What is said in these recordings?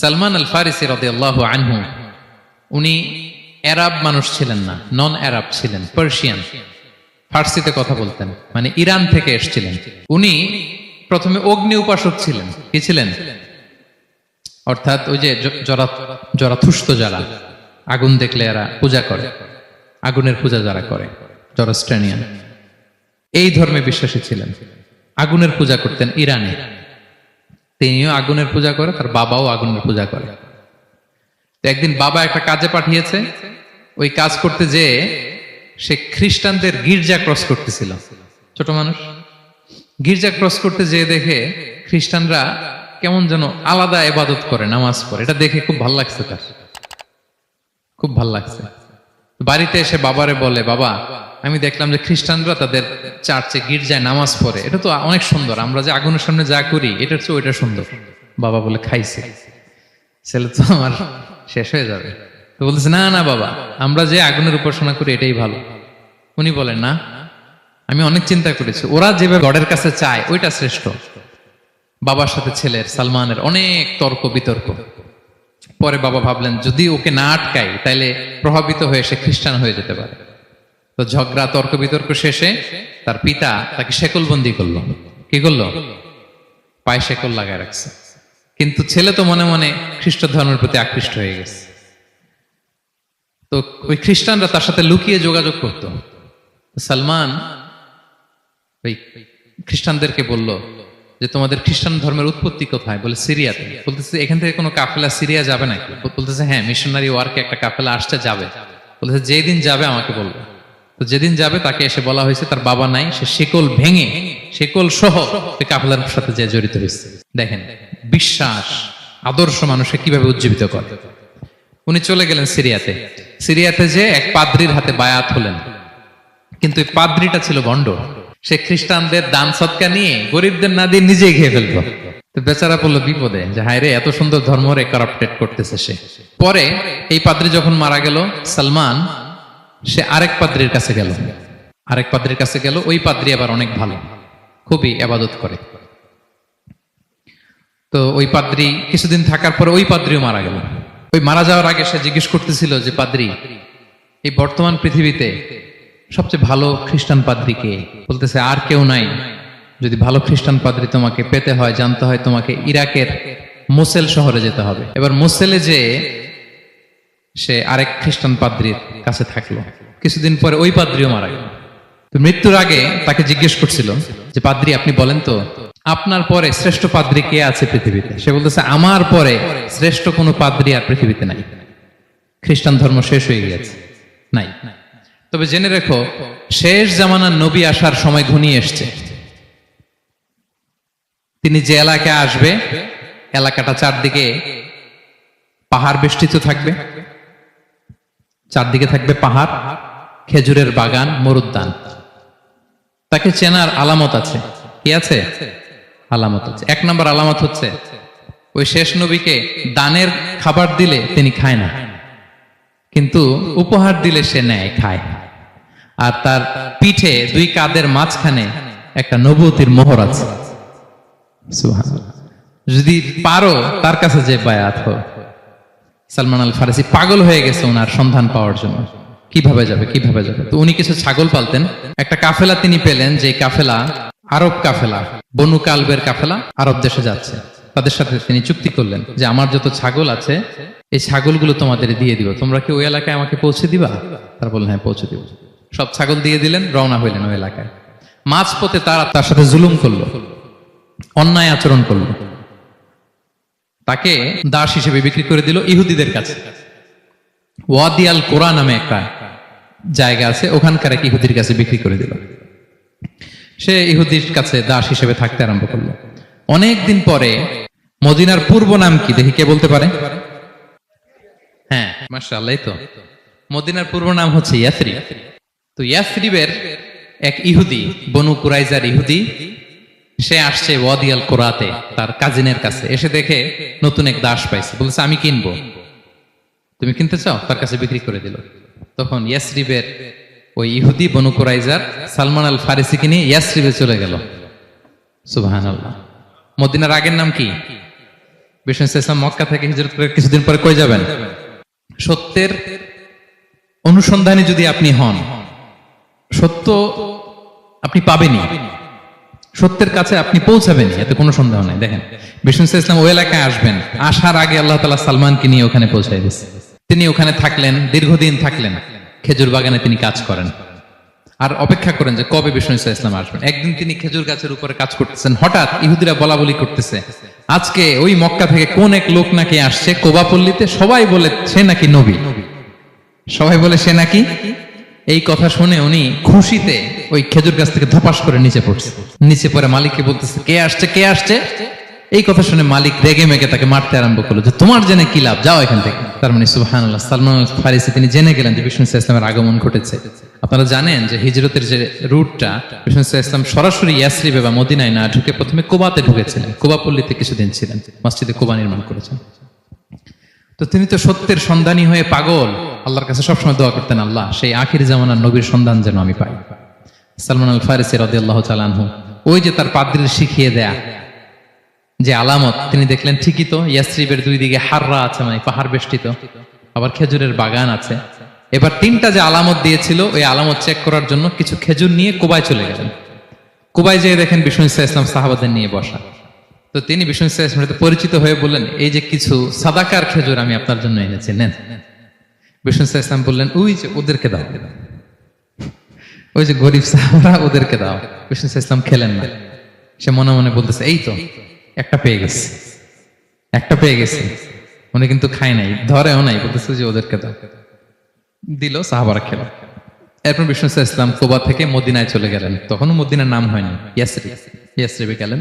সালমান আল ফারিসি রাদিয়াল্লাহু আনহু উনি আরব মানুষ ছিলেন না, নন আরব ছিলেন, পার্সিয়ান, ফার্সিতে কথা বলতেন, মানে ইরান থেকে এসেছিলেন। উনি প্রথমে অগ্নি উপাসক ছিলেন। কি ছিলেন? অর্থাৎ ওই যে জরাথুস্ত যারা আগুন দেখলে এরা পূজা করে, আগুনের পূজা যারা করে, জরস্ট্রেনিয়ান, এই ধর্মে বিশ্বাসী ছিলেন। আগুনের পূজা করতেন ইরানে। তিনিও আগুনের পূজা করে, তার বাবাও আগুনের পূজা করে। তো একদিন বাবা একটা কাজে পাঠিয়েছে, ওই কাজ করতে যেয়ে সে খ্রিস্টানদের গির্জা ক্রস করতেছিল। ছোট মানুষ গির্জা ক্রস করতে যেয়ে দেখে খ্রিস্টানরা কেমন যেন আলাদা ইবাদত করে, নামাজ পড়ে। এটা দেখে খুব ভালো লাগছে, তার খুব ভালো লাগছে। বাড়িতে এসে বাবারে বলে, বাবা আমি দেখলাম যে খ্রিস্টানরা তাদের চার্চে গির্জায় নামাজ পড়ে, এটা তো অনেক সুন্দর, আমরা যে আগুনের সামনে যা করি এটার চেয়ে ওইটা সুন্দর। বাবা বলে, খাইছে, ছেলে তো আমার শেষ হয়ে যাবে। তো বলতেছে, না না বাবা, আমরা যে আগুনের উপাসনা করি এটাই ভালো। উনি বলেন, না, আমি অনেক চিন্তা করেছি, ওরা যেভাবে গডের কাছে চায় ওইটা শ্রেষ্ঠ। বাবার সাথে ছেলের, সালমানের অনেক তর্ক বিতর্ক। পরে বাবা ভাবলেন, যদি ওকে না আটকাই তাইলে প্রভাবিত হয়ে সে খ্রিস্টান হয়ে যেতে পারে। তো ঝগড়া তর্ক বিতর্ক শেষে তার পিতা তাকে শেকলবন্দি করলো। কি করলো? পায়ে শেকল লাগায় রাখছে। কিন্তু ছেলে তো মনে মনে খ্রিস্ট ধর্মের প্রতি আকৃষ্ট হয়ে গেছে। তো ওই খ্রিস্টানরা তার সাথে লুকিয়ে যোগাযোগ করত। সালমান ওই খ্রিস্টানদেরকে বলল যে, তোমাদের খ্রিস্টান ধর্মের উৎপত্তি কোথায়? বলে, সিরিয়াতে। বলতেছে, এখান থেকে কোনো কাফেলা সিরিয়া যাবে নাকি? বলতেছে, হ্যাঁ, মিশনারি ওয়ার্কে একটা কাফেলা আসছে, যাবে। বলতেছে, যেদিন যাবে আমাকে বলবে। তো যেদিন যাবে তাকে এসে বলা হয়েছে তার বাবা নাই, সে শিকল ভেঙে, শিকল সহ ওই কাফেলার সাথে যে জড়িত হয়েছে। দেখেন বিশ্বাস, আদর্শ মানুষকে কিভাবে উজ্জীবিত করে। উনি চলে গেলেন সিরিয়াতে। সিরিয়াতে যে এক পাদ্রির হাতে বায়াত হলেন, কিন্তু এই পাদ্রিটা ছিল ভণ্ড। সে খ্রিস্টানদের দান সৎকা নিয়ে গরিবদের না দিয়ে নিজেই খেয়ে ফেলতো। তো বেচারা পড়লো বিপদে, যে হায় রে, এত সুন্দর ধর্ম রে কারাপ্টেড করতেছে সে। পরে এই পাদ্রি যখন মারা গেল, সালমান সে আরেক পাদ্রির কাছে গেল। আরেক পাদ্রির কাছে গেল, ওই পাদ্রি আবার অনেক ভালো, খুবই ইবাদত করে। তো ওই পাদ্রি কিছুদিন থাকার পরে ওই পাদ্রিও মারা গেল। ওই মারা যাওয়ার আগে সে জিজ্ঞেস করতেছিল যে, পাদ্রি, এই বর্তমান পৃথিবীতে সবচেয়ে ভালো খ্রিস্টান পাদ্রি কে? বলতেছে, আর কেউ নাই। যদি ভালো খ্রিস্টান পাদ্রি তোমাকে পেতে হয়, জানতে হয়, তোমাকে ইরাকের মোসেল শহরে যেতে হবে। এবার মোসেলে যে সে আরেক খ্রিস্টান পাদ্রির কাছে থাকলো। কিছুদিন পরে ওই পাদ্রিও মারা গেল। তো মৃত্যুর আগে তাকে জিজ্ঞেস করছিল যে, পাদ্রি আপনি বলেন তো, আপনার পরে শ্রেষ্ঠ পাদ্রি কে আছে পৃথিবীতে? সে বলতেছে, আমার পরে শ্রেষ্ঠ কোনো পাদ্রি আর পৃথিবীতে নাই। খ্রিস্টান ধর্ম শেষ হয়ে গিয়েছে, নাই। তবে জেনে রেখো, শেষ জামানার নবী আসার সময় ঘনিয়ে এসছে। তিনি যে এলাকায় আসবে, এলাকাটা চারদিকে পাহাড় বেষ্টিত থাকবে, চারদিকে থাকবে পাহাড়, খেজুরের বাগান, মরুদ্যান। তাকে চেনার আলামত আছে। কি আছে? আলামত আছে। এক নম্বর আলামত হচ্ছে, ওই শেষ নবীকে দানের খাবার দিলে তিনি খায় না, কিন্তু উপহার দিলে সে নেয়, খায়। আর তার পিঠে দুই কাঁধের মাঝখানে একটা নবুয়তির মোহর আছে। সুবহানাল্লাহ। যদি পারো তার কাছে যে বায়াত হও। সালমান আল ফারিসি পাগল হয়ে গেছে ওনার সন্ধান পাওয়ার জন্য। কিভাবে যাবে, কিভাবে যাবে? তো উনি কিছু ছাগল পালতেন। একটা কাফেলা তিনি পেলেন, যে কাফেলা আরব কাফেলা, বনু কালবের কাফেলা, আরব দেশে যাচ্ছে। তাদের সাথে তিনি চুক্তি করলেন যে, আমার যত ছাগল আছে এই ছাগলগুলো তোমাদের দিয়ে দিব, তোমরা কি ওই এলাকায় আমাকে পৌঁছে দিবা? তারা বললেন, হ্যাঁ, পৌঁছে দিব। সব ছাগল দিয়ে দিলেন, রওনা হইলেন ওই এলাকায়। মাঝপথে তারা তার সাথে জুলুম করলো, অন্যায় আচরণ করলো। তাকে দাস হিসেবে বিক্রি করে দিল ইহুদিদের কাছে। ওয়াদি আল কোরা নামে একটা জায়গা আছে, ওখানকার এক ইহুদির কাছে বিক্রি করে দিল। সে ইহুদির কাছে দাস হিসেবে থাকতে আরম্ভ করলো। অনেকদিন পরে, মদিনার পূর্ব নাম কি দেখি কে বলতে পারে? হ্যাঁ, মাশাআল্লাহ। তো মদিনার পূর্ব নাম হচ্ছে ইয়াসরিব। তো ইয়াসরিবের এক ইহুদি, বনু কুরাইজার ইহুদি, সে আসছে ওয়াদি আল কোরাতে তার কাজিনের কাছে। এসে দেখে নতুন এক দাস পাইছে, বলছে, আমি কিনবো, তুমি কিনতে চাও? তার কাছে বিক্রি করে দিল। তখন ইয়াসরিবের ওই ইহুদি, বনু কুরাইজার, সালমান আল ফারিসিকে নিয়ে ইয়াসরিবে চলে গেল। সুবহানাল্লাহ। মদিনার আগের নাম কি? বিষ্ণু ইসলাম মক্কা থেকে হিজরত করে কিছুদিন পরে কই যাবেন? সত্যের অনুসন্ধানে যদি আপনি হন, সত্য আপনি পাবেনই, সত্যের কাছে আপনি পৌঁছাবেনই, এতে কোনো সন্দেহ নাই। দেখেন বিষ্ণু ইসলাম ওই এলাকায় আসবেন, আসার আগে আল্লাহ তাআলা সালমানকে নিয়ে ওখানে পৌঁছায় দিয়েছে। তিনি ওখানে থাকলেন, দীর্ঘদিন থাকলেন, খেজুর বাগানে তিনি কাজ করেন আর অপেক্ষা করেন যে কবে বিষ্ণু ইসলাম আসবেন। একদিন তিনি খেজুর গাছের উপরে কাজ করতেছেন, হঠাৎ ইহুদিরা বলা বলি করতেছে, আজকে ওই মক্কা থেকে কোন এক লোক নাকি আসছে কোবা পল্লীতে, সবাই বলে সে নাকি নবী, সবাই বলে সে নাকি। এই কথা শুনে উনি খুশিতে ওই খেজুর গাছ থেকে ধপাস করে নিচে পড়ছে। নিচে পড়ে মালিককে বলতেছে, কে আসছে কে আসছে। এই কথা শুনে মালিক রেগে মেগে তাকে মারতে আরম্ভ করলো, যে তোমার জেনে কি লাভ, যাও এখান থেকে। তার মানে সুবহানাল্লাহ, সালমান আল ফারিসি তিনি জেনে গেলেন যে বিষ্ণু ইসলামের আগমন ঘটেছে। আপনারা জানেন যে হিজরতের যে রুটটা, বিষ্ণু ইসলাম সরাসরি ইয়াসরিবে বা মদিনায় না ঢুকে প্রথমে কুবাতে ঢুকেছিলেন, কুবা পল্লীতে কিছুদিন ছিলেন, মসজিদে কুবা নির্মাণ করেছেন। তো তিনি তো সত্যের সন্ধানী হয়ে পাগল, আল্লাহর কাছে সবসময় দোয়া করতেন, আল্লাহ সেই আখির জামানার নবীর সন্ধান যেন আমি পাই। সালমান আল ফারিসি রাদিয়াল্লাহু তাআলা আনহু, ওই যে তার পাদ্রীর শিখিয়ে দেয়া যে আলামত, তিনি দেখলেন ঠিকই তো ইয়াসরিবের দুই দিকে হাররা আছে, মানে পাহাড় বেষ্টিত, আবার খেজুরের বাগান আছে। এবার তিনটা যে আলামত দিয়েছিল, ওই আলামত চেক করার জন্য কিছু খেজুর নিয়ে কুবায় চলে গেলেন। কুবায় যেয়ে দেখেন বিষ্ণু ইসলাম সাহাবাদের নিয়ে বসা। তো তিনি বিষ্ণু ইসলামের সাথে পরিচিত হয়ে বললেন, এই যে কিছু সাদাকার খেজুর আমি আপনার জন্য এনেছি, নেন। বিষ্ণু ইসলাম বললেন, ওই যে ওদেরকে দাও, ওই যে গরিব সাহাবারা, ওদেরকে দাও। বিষ্ণু ইসলাম খেলেন না, সে মনে মনে বলতেছে, এই তো একটা পেয়ে গেছে, একটা পেয়ে গেছে। উনি কিন্তু খায় নাই, ধরেও নাই, বলতেছে যে ওদেরকে দাও। দিল, সাহাবারা খেল। এরপর বিষ্ণু ইসলাম কুবা থেকে মদিনায় চলে গেলেন, তখনও মদিনার নাম হয়নি, ইয়াসরিবে গেলেন।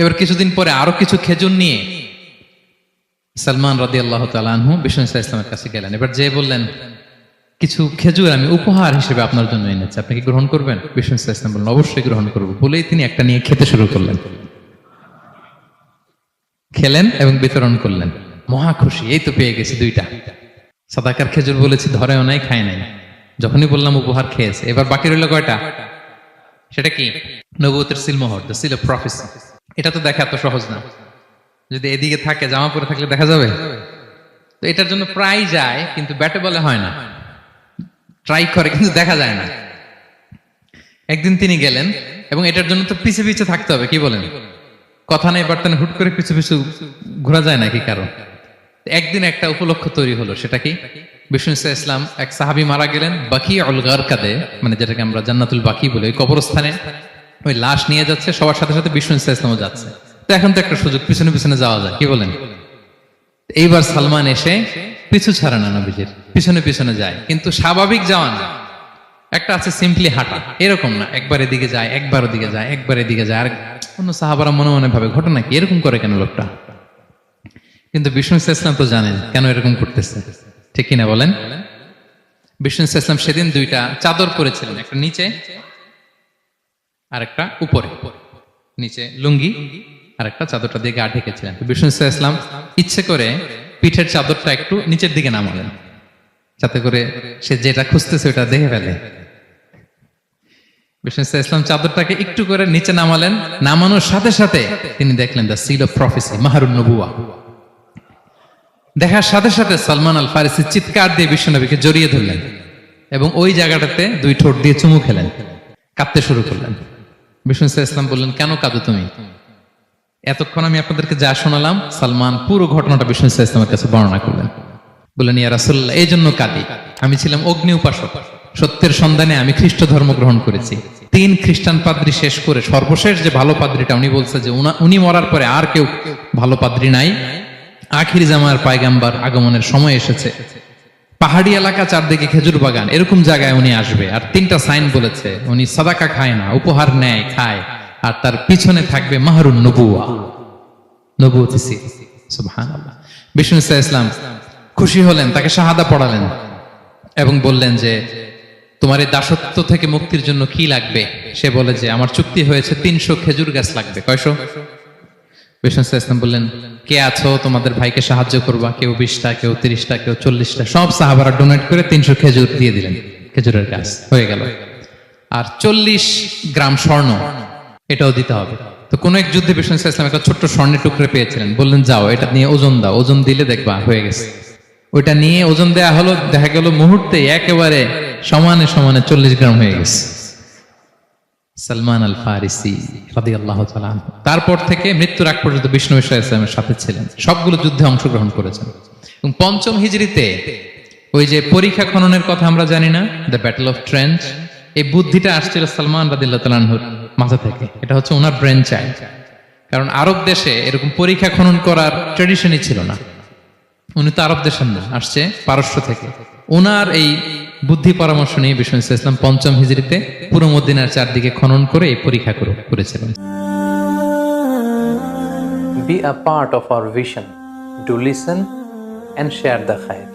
এবার কিছুদিন পরে আরো কিছু খেজুর নিয়ে সালমান রাদিয়াল্লাহু তাআলা আনহু বিষ্ণু ইসলামের কাছে গেলেন। এবার যে বললেন, কিছু খেজুর আমি উপহার হিসেবে আপনার জন্য এনেছি, আপনি কি গ্রহণ করবেন? বিষ্ণু ইসলাম বললেন, অবশ্যই গ্রহণ করবো। বলেই তিনি একটা নিয়ে খেতে শুরু করলেন, খেলেন এবং বিতরণ করলেন। মহা খুশি, এই তো পেয়ে গেছি দুইটা সাদাকার খেজুর, বলেছি ধরেও নাই, খায় নাই। যখনই বললাম উপহার, খেয়েছে। এবার বাকি রইল কয়টা? সেটা কি? নবুয়তের সিলমোহর, দ্য সিল অফ প্রফেসি। এটা তো দেখা এত সহজ না, যদি এদিকে থাকে, জামা পরে থাকলে দেখা যাবে। তো এটার জন্য প্রায় যায়, কিন্তু ব্যাটে বলে হয় না, ট্রাই করে কিন্তু দেখা যায় না। একদিন তিনি গেলেন, এবং এটার জন্য তো পিছে পিছে থাকতে হবে, কি বলেন? কথা নেই বার্তা নেই, হুট করে পিছু পিছু ঘোরা যায় নাকি কারো? একদিন একটা উপলক্ষ তৈরি হলো, সেটা কি? বিষ্ণু ইসলাম, এক সাহাবী মারা গেলেন বাকি উল গারকাদে, মানে যেটাকে আমরা জান্নাতুল বাকি বলি, ওই কবরস্থানে ওই লাশ নিয়ে যাচ্ছে, সবার সাথে সাথে বিষ্ণু ইসলামও যাচ্ছে। তো এখন তো একটা সুযোগ, পিছনে পিছনে যাওয়া যায়, কি বলেন? এইবার সালমান এসে পিছু ছাড়ে না, নবীজির পিছনে পিছনে যায়, কিন্তু স্বাভাবিক যাওয়া না। একটা আছে সিম্পলি হাঁটা, এরকম না, একবার এদিকে যায়, একবার ওদিকে যায়, একবার এদিকে যায়। আর অন্য সাহাবারা মনে মনে ভাবে, ঘটনা কি, এরকম করে কেন লোকটা? কিন্তু বিষ্ণু ইসলাম তো জানেন কেন এরকম করতেছে, ঠিক কিনা বলেন? বিষ্ণু ইসলাম সেদিন দুইটা চাদর পরেছিলেন, একটা নিচে আর একটা উপরে, নিচে লুঙ্গি আর একটা চাদরটা দিয়ে গা ঢেকেছিলেন। বিষ্ণু ইসলাম ইচ্ছে করে পিঠের চাদরটা একটু নিচের দিকে নামালেন, যাতে করে সে যেটা খুঁজতেছে ওটা দেখে ফেলে। বিষ্ণু ইসলাম চাদরটাকে একটু করে নিচে নামালেন, নামানোর সাথে সাথে তিনি দেখলেন দ্য সিল অফ প্রফেসি, মাহরুন নবুয়া। দেখার সাথে সাথে সালমান আল ফারিসি চিৎকার দিয়ে বিশ্বনবীকে জড়িয়ে ধরলেন এবং ওই জায়গাটাতে দুই ঠোঁট দিয়ে চুমু খেলেন, কাঁদতে শুরু করলেন। বিষ্ণু ইসলাম বললেন, কেন কাঁদো তুমি? এতক্ষণ আমি আপনাদেরকে যা শোনালাম, সালমান পুরো ঘটনাটা বিষ্ণু ইসলামের কাছে বর্ণনা করলেন। বললেন, ইয়া রাসূলুল্লাহ, এই জন্য কাঁদি, আমি ছিলাম অগ্নি উপাসক, সত্যের সন্ধানে আমি খ্রিস্ট ধর্ম গ্রহণ করেছি। 3 খ্রিস্টান পাদ্রী শেষ করে সর্বশেষ যে ভালো পাদ্রীটা, উনি বলছে যে উনি মরার পরে আর কেউ ভালো পাদ্রী নাই, আখির জামার পায়গাম্বার আগমনের সময় এসেছে। পাহাড়ি এলাকা, চারদিকে খেজুর বাগান, এরকম জায়গায় উনি আসবে। আর 3টা সাইন বলেছে, উনি সাদাকা খায় না, উপহার নেয়, খায়, আর তার পিছনে থাকবে মাহরুন নবুয়া, নবুয়তি সিল। সুবহানাল্লাহ। বিষ্ণু ইসলাম খুশি হলেন, তাকে শাহাদা পড়ালেন এবং বললেন যে, তোমার এই দাসত্ব থেকে মুক্তির জন্য কি লাগবে? সে বলে যে, আমার চুক্তি হয়েছে 300 খেজুর গাছ লাগবে। কয়শো? বিষ্ণু ইসলাম বললেন, কে আছো তোমাদের ভাইকে সাহায্য করবা? কেউ 20টা, কেউ 30টা, কেউ 40টা। সব সাহাবারা ডোনেট করে 300 খেজুর দিয়ে দিলেন, খেজুরের গাছ হয়ে গেল। আর 40 গ্রাম স্বর্ণ, এটাও দিতে হবে। তো কোন এক যুদ্ধে বিষ্ণু ইসলাম একটা ছোট্ট স্বর্ণের টুকরে পেয়েছিলেন, বললেন যাও এটা নিয়ে ওজন দাও, ওজন দিলে দেখবা হয়ে গেছে। ওইটা নিয়ে ওজন দেয়া হলো, দেখা গেল মুহূর্তে একেবারে সমানে সমানে 40 গ্রাম হয়ে গেছে। সালমান আল ফারিসি রাদিয়াল্লাহু তাআলা আনহু তারপর থেকে মৃত্যুর আগ পর্যন্ত বিষ্ণু ইসলামের সাথে ছিলেন, সবগুলো যুদ্ধে অংশগ্রহণ করেছেন। এবং 5ম হিজরিতে ওই যে পরীক্ষা খননের কথা আমরা জানি না, দ্য ব্যাটল অফ ট্রেন্চ, এই বুদ্ধিটা আসছিল সালমান রাদিয়াল্লাহু তাআলা আনহুর মাথা থেকে। এটা হচ্ছে ওনার ব্রেন চাইল্ড। কারণ আরব দেশে এরকম পরীক্ষা খনন করার ট্রেডিশনই ছিল না। উনি তো আরব দেশের না, আসছে পারস্য থেকে। ওনার এই বুদ্ধি পরামর্শ নিয়ে বিষ্ণু ইসলাম 5ম হিজরিতে পুরো মদিনার চারদিকে খনন করে এই পরীক্ষা করেছিলেন। Be a part of our vision. Do listen and share the khair.